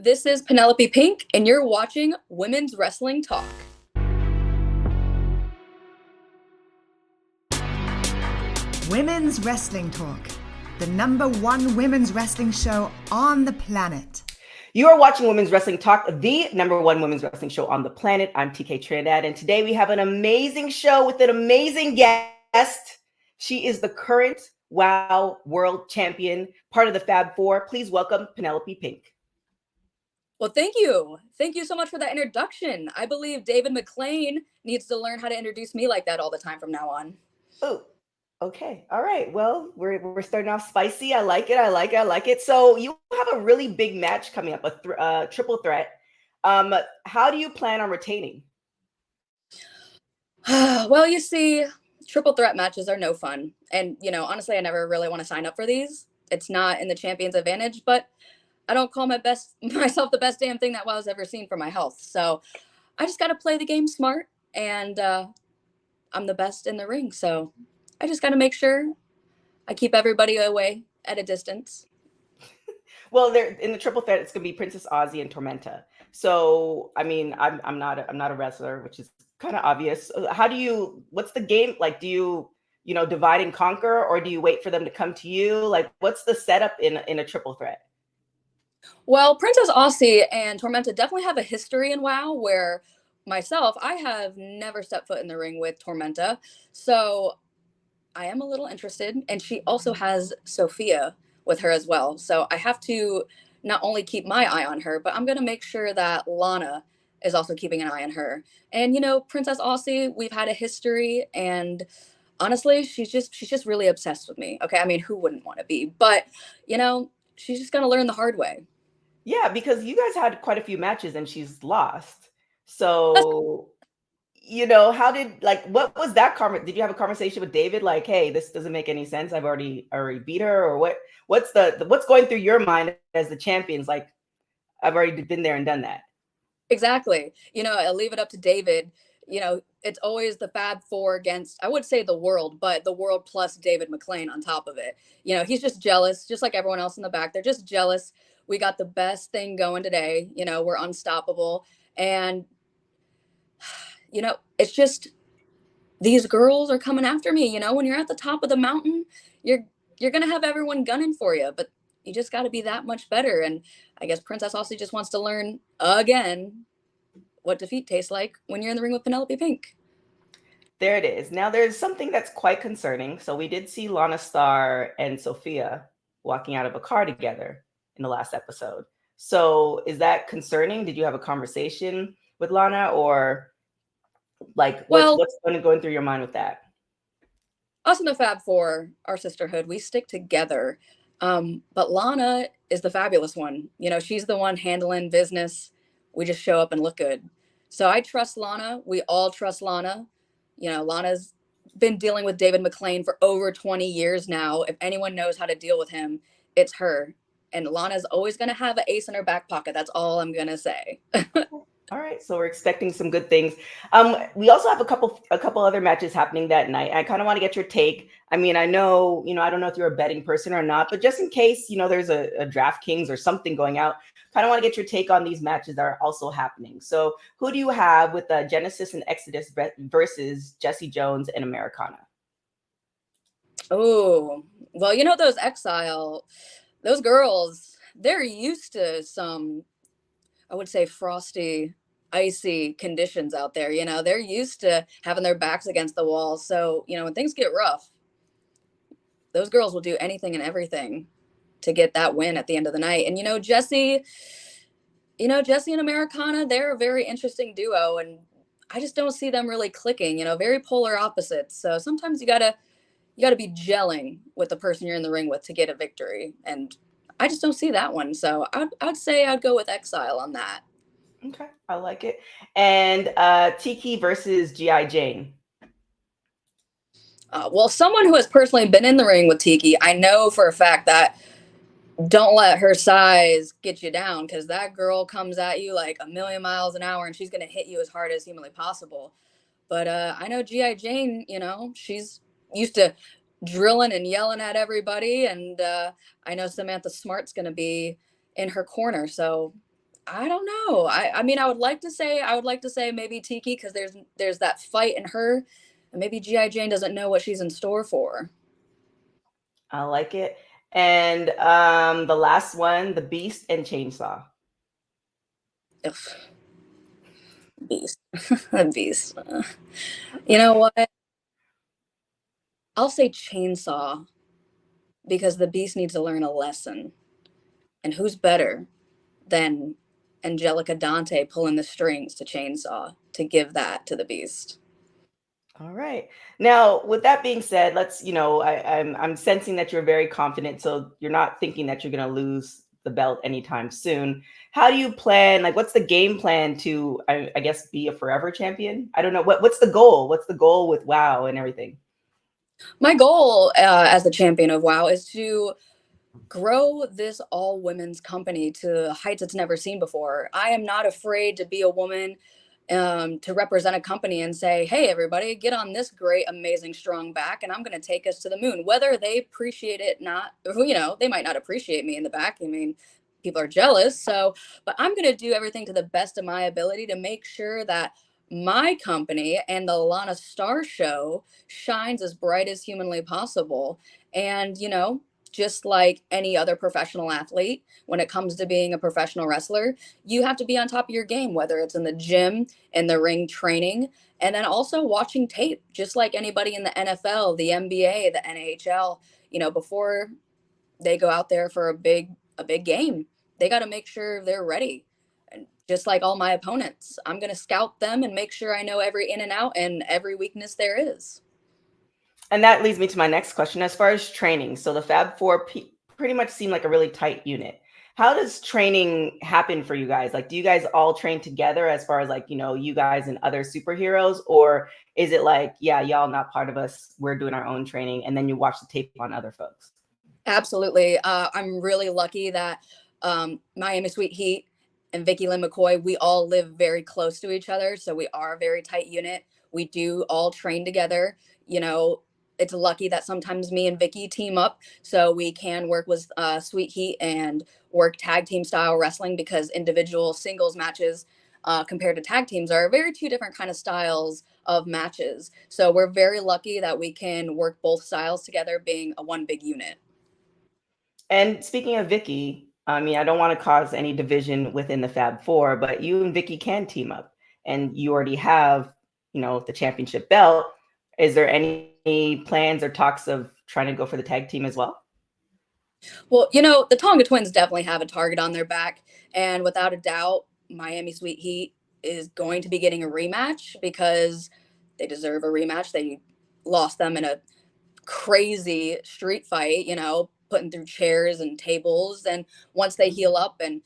This is Penelope Pink, and you're watching Women's Wrestling Talk. Women's Wrestling Talk, the #1 women's wrestling show on the planet. You are watching Women's Wrestling Talk, the #1 women's wrestling show on the planet. I'm TK Trinidad, and today we have an amazing show with an amazing guest. She is the current WOW World Champion, part of the Fab Four. Please welcome Penelope Pink. Well, thank you. Thank you so much for that introduction. I believe David McLean needs to learn how to introduce me like that all the time from now on. Oh, okay. All right. Well, we're starting off spicy. I like it. So you have a really big match coming up, a triple threat. How do you plan on retaining? Well, you see, triple threat matches are no fun. And, honestly, I never really want to sign up for these. It's not in the champion's advantage, but I don't call myself the best damn thing that WoW's ever seen for my health. So I just got to play the game smart, and I'm the best in the ring. So I just got to make sure I keep everybody away at a distance. Well, there in the triple threat, it's gonna be Princess Aussie and Tormenta. So, I mean, I'm not a wrestler, which is kind of obvious. What's the game like? Do you divide and conquer, or do you wait for them to come to you? Like, what's the setup in a triple threat? Well, Princess Aussie and Tormenta definitely have a history in WoW where myself, I have never stepped foot in the ring with Tormenta. So I am a little interested. And she also has Sophia with her as well. So I have to not only keep my eye on her, but I'm going to make sure that Lana is also keeping an eye on her. And, Princess Aussie, we've had a history, and honestly, she's just really obsessed with me. Okay. I mean, who wouldn't want to be? But, she's just going to learn the hard way. Yeah, because you guys had quite a few matches and she's lost. So, what was that did you have a conversation with David like, hey, this doesn't make any sense. I've already beat her, or what's what's going through your mind as the champions? Like, I've already been there and done that. Exactly. I'll leave it up to David. It's always the Fab Four against, I would say the world, but the world plus David McLean on top of it. He's just jealous, just like everyone else in the back. They're just jealous. We got the best thing going today. We're unstoppable. And, it's just these girls are coming after me. When you're at the top of the mountain, you're going to have everyone gunning for you, but you just got to be that much better. And I guess Princess also just wants to learn again what defeat tastes like when you're in the ring with Penelope Pink. There it is. Now there's something that's quite concerning. So we did see Lana Star and Sophia walking out of a car together in the last episode. So is that concerning? Did you have a conversation with Lana, or like what's going through your mind with that? Us in the Fab Four, our sisterhood, we stick together. But Lana is the fabulous one. She's the one handling business. We just show up and look good. So I trust Lana. We all trust Lana. Lana's been dealing with David McLean for over 20 years now. If anyone knows how to deal with him, it's her. And Lana's always going to have an ace in her back pocket. That's all I'm going to say. All right, so we're expecting some good things. We also have a couple other matches happening that night. I kind of want to get your take. I mean, I know, I don't know if you're a betting person or not, but just in case, there's a DraftKings or something going out, kind of want to get your take on these matches that are also happening. So who do you have with Genesis and Exodus versus Jesse Jones and Americana? Oh, well, those Exile, those girls, they're used to some, I would say, frosty, icy conditions out there. They're used to having their backs against the wall. So, when things get rough, those girls will do anything and everything to get that win at the end of the night. And, Jesse and Americana, they're a very interesting duo. And I just don't see them really clicking, very polar opposites. So sometimes you gotta be gelling with the person you're in the ring with to get a victory. And I just don't see that one. So I'd say I'd go with Exile on that. Okay, I like it. And Tiki versus G.I. Jane. Well, someone who has personally been in the ring with Tiki, I know for a fact that don't let her size get you down, because that girl comes at you like a million miles an hour and she's going to hit you as hard as humanly possible. But I know G.I. Jane, she's used to drilling and yelling at everybody. And I know Samantha Smart's going to be in her corner. So I don't know. I mean, I would like to say maybe Tiki, because there's that fight in her, and maybe GI Jane doesn't know what she's in store for. I like it. And the last one, the Beast and Chainsaw. Ugh, beast, beast. You know what? I'll say Chainsaw, because the beast needs to learn a lesson, and who's better than Angelica Dante pulling the strings to Chainsaw to give that to the beast? All right. Now, with that being said, let's, I'm sensing that you're very confident, so you're not thinking that you're going to lose the belt anytime soon. How do you plan? Like, what's the game plan to, I guess, be a forever champion? I don't know. What's the goal? What's the goal with WoW and everything? My goal as the champion of WoW is to grow this all women's company to heights it's never seen before. I am not afraid to be a woman, to represent a company and say, hey, everybody, get on this great, amazing, strong back, and I'm going to take us to the moon. Whether they appreciate it, not, they might not appreciate me in the back. I mean, people are jealous. So, but I'm going to do everything to the best of my ability to make sure that my company and the Lana Star Show shines as bright as humanly possible. And, just like any other professional athlete, when it comes to being a professional wrestler, you have to be on top of your game, whether it's in the gym, in the ring training, and then also watching tape, just like anybody in the NFL, the NBA, the NHL, before they go out there for a big game, they got to make sure they're ready. And just like all my opponents, I'm going to scout them and make sure I know every in and out and every weakness there is. And that leads me to my next question. As far as training, so the Fab Four pretty much seem like a really tight unit. How does training happen for you guys? Like, do you guys all train together as far as like, you guys and other superheroes? Or is it like, yeah, y'all not part of us, we're doing our own training, and then you watch the tape on other folks? Absolutely. I'm really lucky that Miami Sweet Heat and Vicky Lynn McCoy, we all live very close to each other. So we are a very tight unit. We do all train together. It's lucky that sometimes me and Vicky team up so we can work with Sweet Heat and work tag team style wrestling, because individual singles matches compared to tag teams are very two different kind of styles of matches. So we're very lucky that we can work both styles together, being a one big unit. And speaking of Vicky, I mean, I don't want to cause any division within the Fab Four, but you and Vicky can team up, and you already have, the championship belt. Is there any plans or talks of trying to go for the tag team as well? Well, the Tonga twins definitely have a target on their back. And without a doubt, Miami Sweet Heat is going to be getting a rematch, because they deserve a rematch. They lost them in a crazy street fight, putting through chairs and tables. And once they heal up and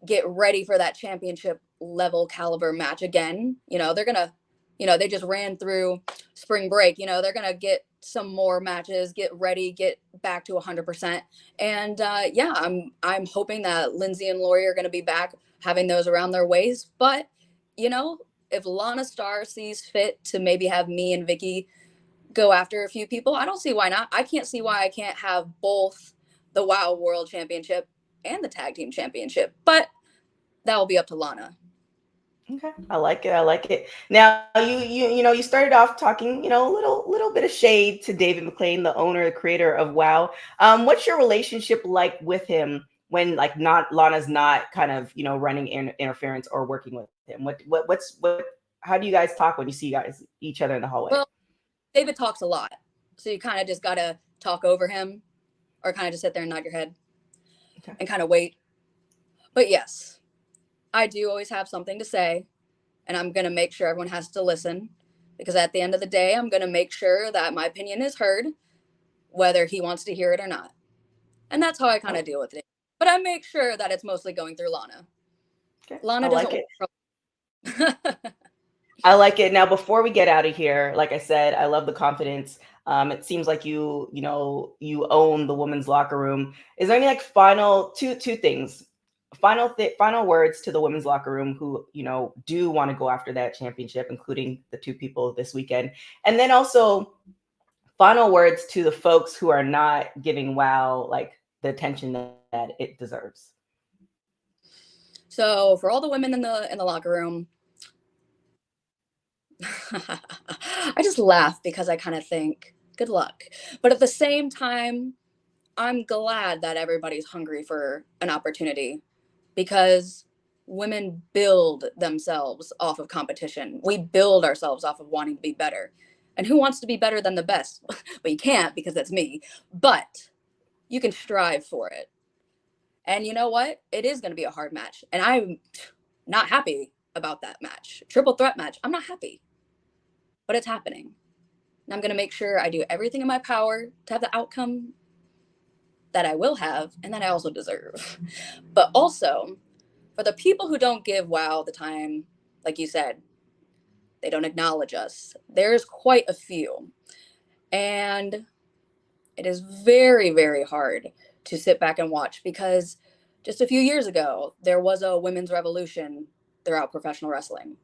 get ready for that championship level caliber match again, they're going to, they just ran through spring break, they're going to get some more matches, get ready, get back to 100%. And yeah, I'm hoping that Lindsay and Lori are going to be back having those around their waist. But, if Lana Star sees fit to maybe have me and Vicky go after a few people, I don't see why not. I can't see why I can't have both the WoW World Championship and the Tag Team Championship, but that will be up to Lana. Okay, I like it. I like it. Now you started off talking, a little bit of shade to David McLean, the owner, the creator of WoW. What's your relationship like with him when like not Lana's not kind of running interference or working with him? What's how do you guys talk when you see each other in the hallway? Well, David talks a lot, so you kind of just gotta talk over him, or kind of just sit there and nod your head, okay, and kind of wait. But yes, I do always have something to say, and I'm going to make sure everyone has to listen, because at the end of the day, I'm going to make sure that my opinion is heard, whether he wants to hear it or not. And that's how I kind of deal with it. But I make sure that it's mostly going through Lana. Okay. Lana doesn't I like it. Now, before we get out of here, like I said, I love the confidence. It seems like you own the women's locker room. Is there any like final two things? Final words to the women's locker room who do want to go after that championship, including the two people this weekend, and then also final words to the folks who are not giving WoW like the attention that it deserves. So for all the women in the locker room, I just laugh because I kind of think, good luck. But at the same time, I'm glad that everybody's hungry for an opportunity because women build themselves off of competition. We build ourselves off of wanting to be better. And who wants to be better than the best? But you can't because that's me. But you can strive for it. And you know what? It is going to be a hard match. And I'm not happy about that match. Triple threat match. I'm not happy. But it's happening. And I'm going to make sure I do everything in my power to have the outcome that I will have and that I also deserve. But also, for the people who don't give WoW the time, like you said, they don't acknowledge us. There's quite a few. And it is very, very hard to sit back and watch because just a few years ago, there was a women's revolution throughout professional wrestling.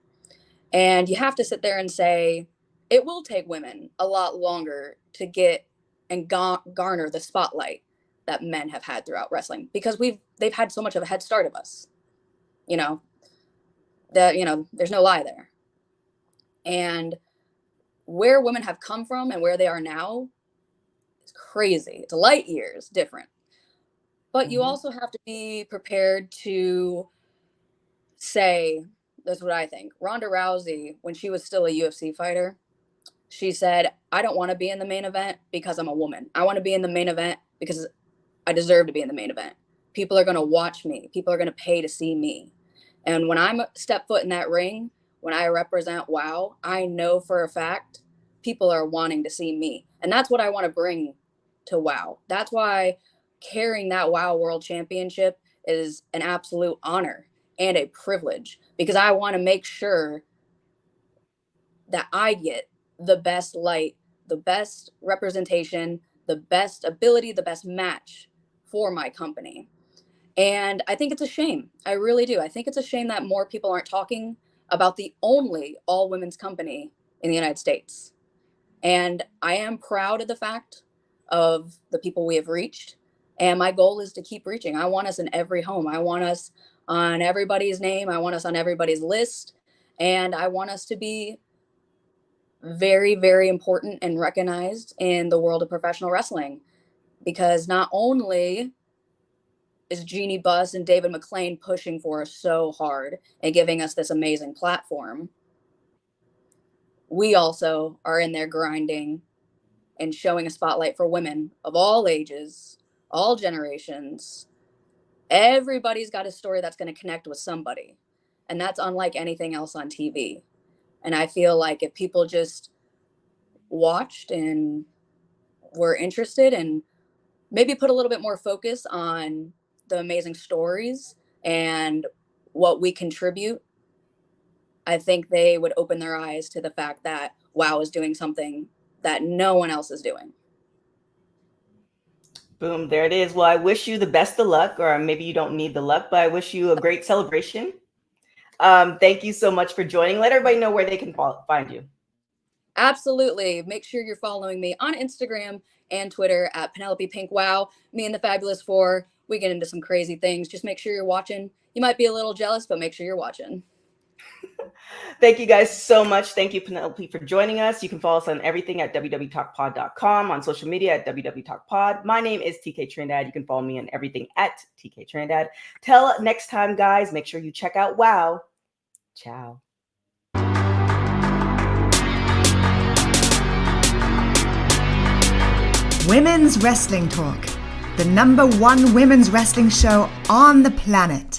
And you have to sit there and say, it will take women a lot longer to get and garner the spotlight that men have had throughout wrestling because they've had so much of a head start of us. There's no lie there. And where women have come from and where they are now is crazy. It's light years different. But you also have to be prepared to say, that's what I think. Ronda Rousey, when she was still a UFC fighter, she said, I don't want to be in the main event because I'm a woman. I want to be in the main event because I deserve to be in the main event. People are going to watch me. People are going to pay to see me. And when I'm step foot in that ring, when I represent WoW, I know for a fact people are wanting to see me. And that's what I want to bring to WoW. That's why carrying that WoW World Championship is an absolute honor and a privilege because I want to make sure that I get the best light, the best representation, the best ability, the best match for my company. And I think it's a shame. I really do. I think it's a shame that more people aren't talking about the only all women's company in the United States. And I am proud of the fact of the people we have reached. And my goal is to keep reaching. I want us in every home. I want us on everybody's name. I want us on everybody's list. And I want us to be very, very important and recognized in the world of professional wrestling. Because not only is Jeannie Buss and David McLean pushing for us so hard and giving us this amazing platform, we also are in there grinding and showing a spotlight for women of all ages, all generations. Everybody's got a story that's going to connect with somebody. And that's unlike anything else on TV. And I feel like if people just watched and were interested and maybe put a little bit more focus on the amazing stories and what we contribute, I think they would open their eyes to the fact that WoW is doing something that no one else is doing. Boom, there it is. Well, I wish you the best of luck, or maybe you don't need the luck, but I wish you a great celebration. Thank you so much for joining. Let everybody know where they can find you. Absolutely. Make sure you're following me on Instagram and Twitter at Penelope Pink Wow. Me and the Fabulous Four, we get into some crazy things. Just make sure you're watching. You might be a little jealous, but make sure you're watching. Thank you guys so much. Thank you, Penelope, for joining us. You can follow us on everything at www.talkpod.com, on social media at www.talkpod. My name is TK Trinidad. You can follow me on everything at TK Trinidad. Till next time, guys, make sure you check out WoW. Ciao. Women's Wrestling Talk, the #1 women's wrestling show on the planet.